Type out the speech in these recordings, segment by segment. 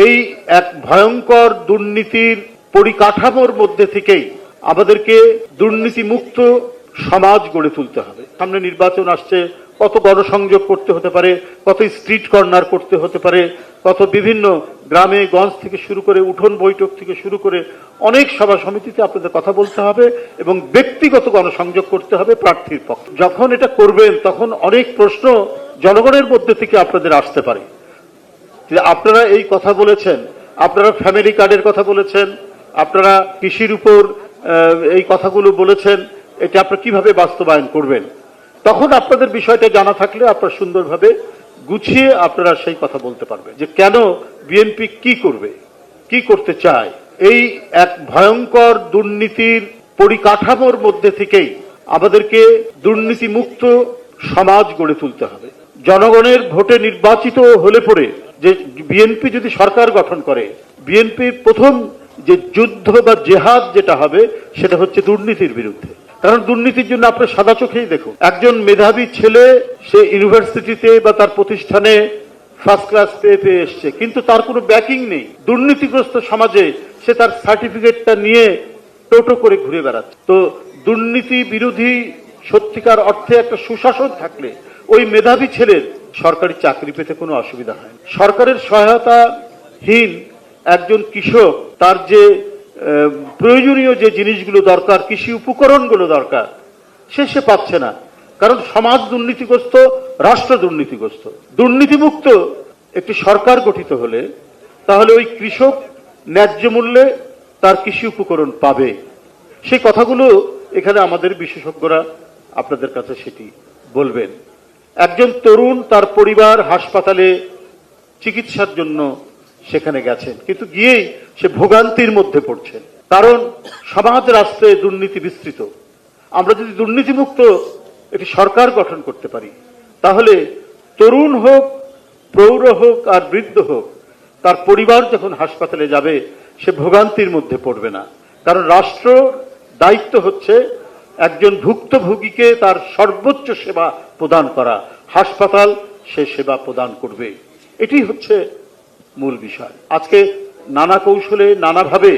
এই এক ভয়ঙ্কর দুর্নীতির পরিকাঠামোর মধ্যে থেকেই আমাদেরকে দুর্নীতি মুক্ত সমাজ গড়ে তুলতে হবে। সামনে নির্বাচন আসছে, কত গণসংযোগ করতে হতে পারে, কত স্ট্রিট কর্নার করতে হতে পারে, কত বিভিন্ন গ্রামে গঞ্জ থেকে শুরু করে উঠোন বৈঠক থেকে শুরু করে অনেক সভা সমিতিতে আপনাদের কথা বলতে হবে এবং ব্যক্তিগত গণসংযোগ করতে হবে প্রার্থীর পক্ষে। যখন এটা করবেন তখন অনেক প্রশ্ন জনগণের মধ্যে থেকে আপনাদের আসতে পারে যে আপনারা এই কথা বলেছেন, আপনারা ফ্যামিলি কার্ডের কথা বলেছেন, আপনারা কৃষির উপর এই কথাগুলো বলেছেন, এটা আপনারা কিভাবে বাস্তবায়ন করবেন। তখন আপনাদের বিষয়টা জানা থাকলে আপনারা সুন্দরভাবে গুছিয়ে আপনারা সেই কথা বলতে পারবেন যে কেন বিএনপি কি করবে, কি করতে চায়। এই এক ভয়ঙ্কর দুর্নীতির পরিকাঠামোর মধ্যে থেকেই আমাদেরকে দুর্নীতি মুক্ত সমাজ গড়ে তুলতে হবে। জনগণের ভোটে নির্বাচিত হলে পরে যে বিএনপি যদি সরকার গঠন করে, বিএনপির প্রথম যে যুদ্ধ বা জেহাদ যেটা হবে সেটা হচ্ছে দুর্নীতির বিরুদ্ধে। কারণ দুর্নীতির জন্য আপনি সাদা চোখেই দেখুন, একজন মেধাবী ছেলে সে ইউনিভার্সিটিতে বা তার প্রতিষ্ঠানে ফার্স্ট ক্লাস পেয়ে এসছে, কিন্তু তার কোনো ব্যাকিং নেই। দুর্নীতিগ্রস্ত সমাজে সে তার সার্টিফিকেটটা নিয়ে টোটো করে ঘুরে বেড়াচ্ছে। তো দুর্নীতি বিরোধী সত্যিকার অর্থে একটা সুশাসন থাকলে ওই মেধাবী ছেলের সরকারি চাকরি পেতে কোনো অসুবিধা হয় না। সরকারের সহায়তাহীন একজন কৃষক তার যে প্রয়োজনীয় যে জিনিসগুলো দরকার, কৃষি উপকরণগুলো দরকার, সে পাচ্ছে না। কারণ সমাজ দুর্নীতিগ্রস্ত, রাষ্ট্র দুর্নীতিগ্রস্ত। দুর্নীতিমুক্ত একটি সরকার গঠিত হলে তাহলে ওই কৃষক ন্যায্য মূল্যে তার কৃষি উপকরণ পাবে। সেই কথাগুলো এখানে আমাদের বিশেষজ্ঞরা আপনাদের কাছে সেটি বলবেন। একজন তরুণ তার পরিবার হাসপাতালে চিকিৎসার জন্য সেখানে গেছেন, কিন্তু গিয়েই সে ভোগান্তির মধ্যে পড়ছেন, কারণ সমাজ রাষ্ট্রে দুর্নীতি বিস্তৃত। আমরা যদি দুর্নীতিমুক্ত একটি সরকার গঠন করতে পারি তাহলে তরুণ হোক, প্রৌঢ় হোক আর বৃদ্ধ হোক, তার পরিবার যখন হাসপাতালে যাবে সে ভোগান্তির মধ্যে পড়বে না। কারণ রাষ্ট্র দায়িত্ব হচ্ছে একজন ভুক্তভোগীকে তার সর্বোচ্চ সেবা প্রদান করা, হাসপাতাল সে সেবা প্রদান করবে। এটি হচ্ছে মূল বিষয়। আজকে নানা কৌশলে, নানাভাবে,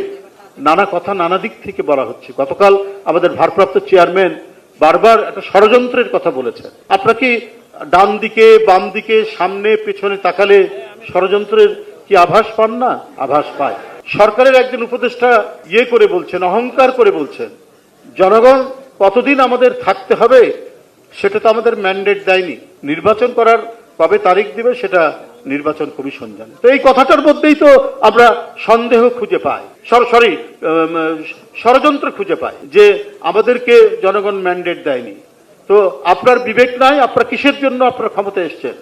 নানা কথা নানা দিক থেকে বলা হচ্ছে। গতকাল আমাদের ভারপ্রাপ্ত চেয়ারম্যান বারবার একটা ষড়যন্ত্রের কথা বলেছেন। আপনারা কি ডান দিকে, বাম দিকে, সামনে পেছনে তাকালে ষড়যন্ত্রের কি আভাস পান না? আভাস পায়। সরকারের একজন উপদেষ্টা করে বলছেন, অহংকার করে বলছেন, জনগণ কতদিন আমাদের থাকতে হবে সেটা তো আমাদের ম্যান্ডেট দেয়নি, নির্বাচন করার কবে তারিখ দিবে সেটা নির্বাচন কমিশন জানে। তো এই কথাটার মধ্যেই তো আমরা সন্দেহ খুঁজে পাই, ষড়যন্ত্র খুঁজে পাই যে আমাদেরকে জনগণ ম্যান্ডেট দেয়নি। তো আপনার বিবেক নাই? আপনারা কিসের জন্য আপনারা ক্ষমতায় এসছেন?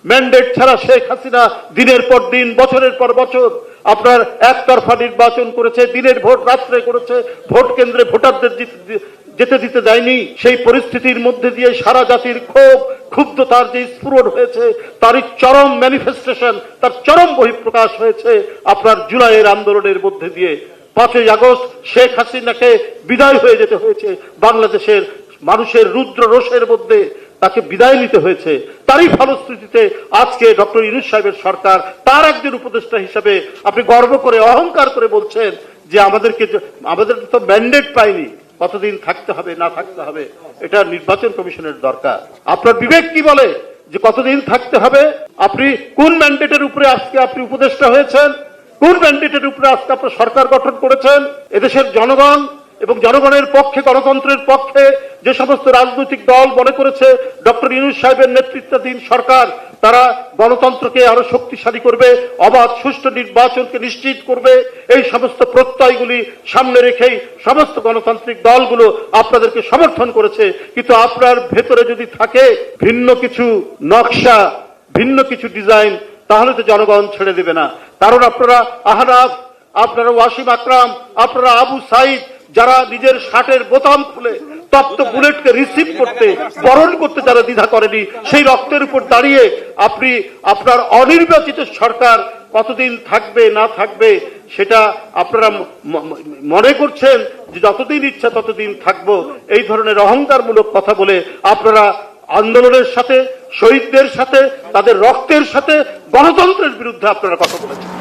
ম্যান্ডেট ছাড়া শেখ হাসিনা দিনের পর দিন, বছরের পর বছর আপনার একতরফা নির্বাচন করেছে, দিনের ভোট রাত্রে করেছে, ভোট কেন্দ্রে ভোটারদের যেতে দিতে দেয়নি। সেই পরিস্থিতির মধ্যে দিয়ে সারা জাতির ক্ষুব্ধতার যে স্ফুরণ হয়েছে, তারই চরম ম্যানিফেস্টেশন, তার চরম বহিঃপ্রকাশ হয়েছে আপনার জুলাইয়ের আন্দোলনের মধ্যে দিয়ে। 5ই আগস্ট শেখ হাসিনাকে বিদায় হয়ে যেতে হয়েছে, বাংলাদেশের মানুষের রুদ্র রোষের মধ্যে তাকে বিদায় নিতে হয়েছে। তারই ফলশ্রুতিতে আজকে ডক্টর ইউনূস সাহেবের সরকার, তার একজন উপদেষ্টা হিসেবে আপনি গর্ব করে, অহংকার করে বলছেন যে আমাদের তো ম্যান্ডেট পাইনি, কতদিন থাকতে হবে না থাকতে হবে এটা নির্বাচন কমিশনের দরকার। আপনার বিবেক কি বলে যে কতদিন থাকতে হবে? আপনি কোন ম্যান্ডেটের উপরে আজকে আপনি উপদেষ্টা হয়েছেন? কোন ম্যান্ডেটের উপরে আজকে আপনার সরকার গঠন করেছেন? এদেশের জনগণ এবং জনগণের পক্ষে, গণতন্ত্রের পক্ষে যে সমস্ত রাজনৈতিক দল মনে করেছে ডক্টর ইউনূস সাহেবের নেতৃত্বাধীন সরকার তারা গণতন্ত্রকে আরো শক্তিশালী করবে, অবাধ সুষ্ঠু নির্বাচনকে নিশ্চিত করবে, এই সমস্ত প্রত্যয়গুলি সামনে রেখেই সমস্ত গণতান্ত্রিক দলগুলো আপনাদেরকে সমর্থন করেছে। কিন্তু আপনার ভেতরে যদি থাকে ভিন্ন কিছু নকশা, ভিন্ন কিছু ডিজাইন, তাহলে তো জনগণ ছেড়ে দেবে না। কারণ আপনারা আহনাফ, আপনারা ওয়াসিম আকরাম, আপনারা আবু সাইদ, যারা নিজের শার্টের বোতাম খুলে তপ্ত বুলেটকে রিসিভ করতে, বরণ করতে যারা দ্বিধা করেনি, সেই রক্তের উপর দাঁড়িয়ে আপনি আপনার অনির্বাচিত সরকার কতদিন থাকবে না থাকবে সেটা আপনারা মনে করছেন যে যতদিন ইচ্ছা ততদিন থাকবো, এই ধরনের অহংকারমূলক কথা বলে আপনারা আন্দোলনের সাথে, শহীদদের সাথে, তাদের রক্তের সাথে, গণতন্ত্রের বিরুদ্ধে আপনারা কথা বলেছেন।